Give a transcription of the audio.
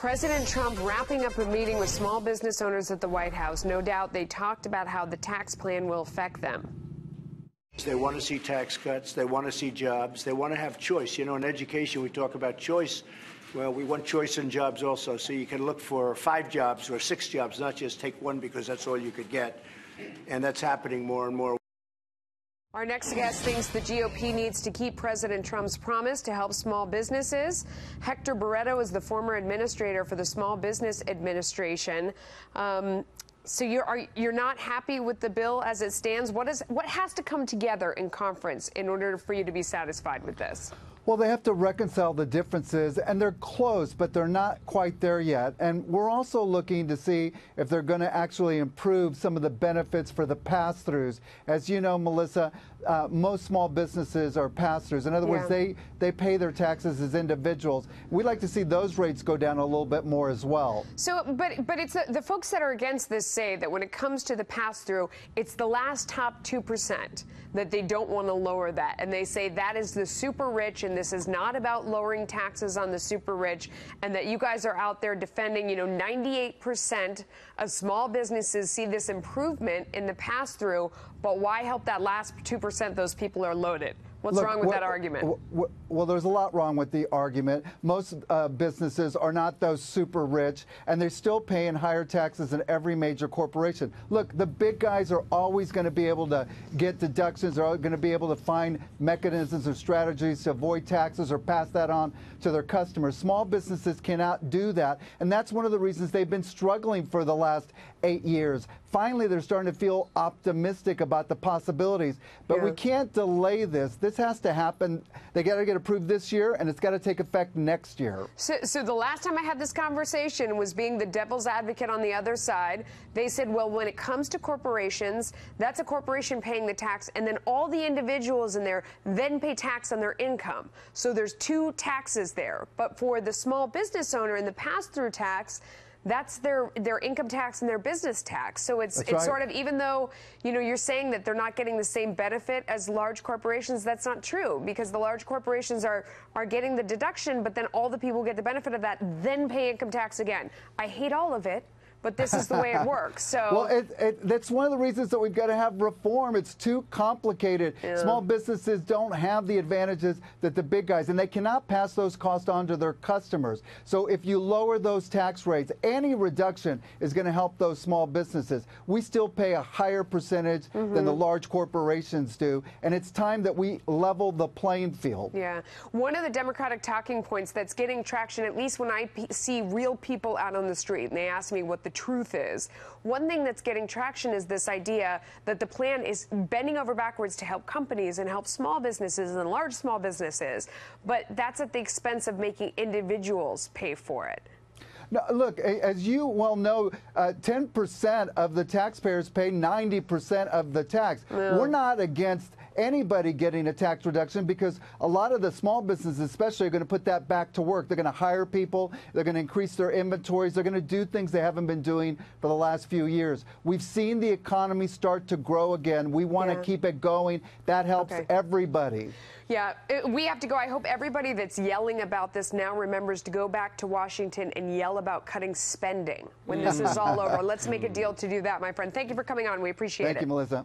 President Trump wrapping up a meeting with small business owners at the White House. No doubt they talked about how the tax plan will affect them. They want to see tax cuts. They want to see jobs. They want to have choice. You know, in education, we talk about choice. Well, we want choice in jobs also. So you can look for 5 jobs or 6 jobs, not just take one because that's all you could get. And that's happening more and more. Our next guest thinks the GOP needs to keep President Trump's promise to help small businesses. Hector Barreto is the former administrator for the Small Business Administration. So you're not happy with the bill as it stands? What has to come together in conference in order for you to be satisfied with this? Well, they have to reconcile the differences, and they're close, but they're not quite there yet. And we're also looking to see if they're going to actually improve some of the benefits for the pass-throughs. As you know, Melissa, most small businesses are pass-throughs. In other words, they pay their taxes as individuals. We'd like to see those rates go down a little bit more as well. So, but it's the folks that are against this say that when it comes to the pass-through, it's the last top 2% that they don't want to lower that. And they say that is the super rich, and this is not about lowering taxes on the super rich, and that you guys are out there defending, 98% of small businesses see this improvement in the pass-through, but why help that last 2%? Those people are loaded. What's wrong with that argument? Well, there's a lot wrong with the argument. Most businesses are not those super rich, and they're still paying higher taxes than every major corporation. Look, the big guys are always going to be able to get deductions. They're going to be able to find mechanisms or strategies to avoid taxes or pass that on to their customers. Small businesses cannot do that, and that's one of the reasons they've been struggling for the last 8 years. Finally, they're starting to feel optimistic about the possibilities, but we can't delay this. This has to happen. They got to get approved this year, and it's got to take effect next year. So the last time I had this conversation was being the devil's advocate on the other side. They said, well, when it comes to corporations, that's a corporation paying the tax, and then all the individuals in there then pay tax on their income. So there's 2 taxes there. But for the small business owner in the pass-through tax, that's their income tax and their business tax. So it's sort of, even though, you're saying that they're not getting the same benefit as large corporations, that's not true, because the large corporations are getting the deduction, but then all the people who get the benefit of that then pay income tax again. I hate all of it, but this is the way it works. So well, that's one of the reasons that we've got to have reform. It's too complicated. Small businesses don't have the advantages that the big guys, and they cannot pass those costs on to their customers. So if you lower those tax rates, any reduction is going to help those small businesses. We still pay a higher percentage than the large corporations do, and it's time that we level the playing field. Yeah. One of the Democratic talking points that's getting traction, at least when I see real people out on the street, and they ask me what the truth is. One thing that's getting traction is this idea that the plan is bending over backwards to help companies and help small businesses and large small businesses, but that's at the expense of making individuals pay for it. No, look, as you well know, 10% of the taxpayers pay 90% of the tax. We're not against anybody getting a tax reduction, because a lot of the small businesses especially are going to put that back to work. They're going to hire people. They're going to increase their inventories. They're going to do things they haven't been doing for the last few years. We've seen the economy start to grow again. We want to keep it going. That helps everybody. Yeah, we have to go. I hope everybody that's yelling about this now remembers to go back to Washington and yell about cutting spending when this is all over. Let's make a deal to do that, my friend. Thank you for coming on. We appreciate it. Thank you, Melissa.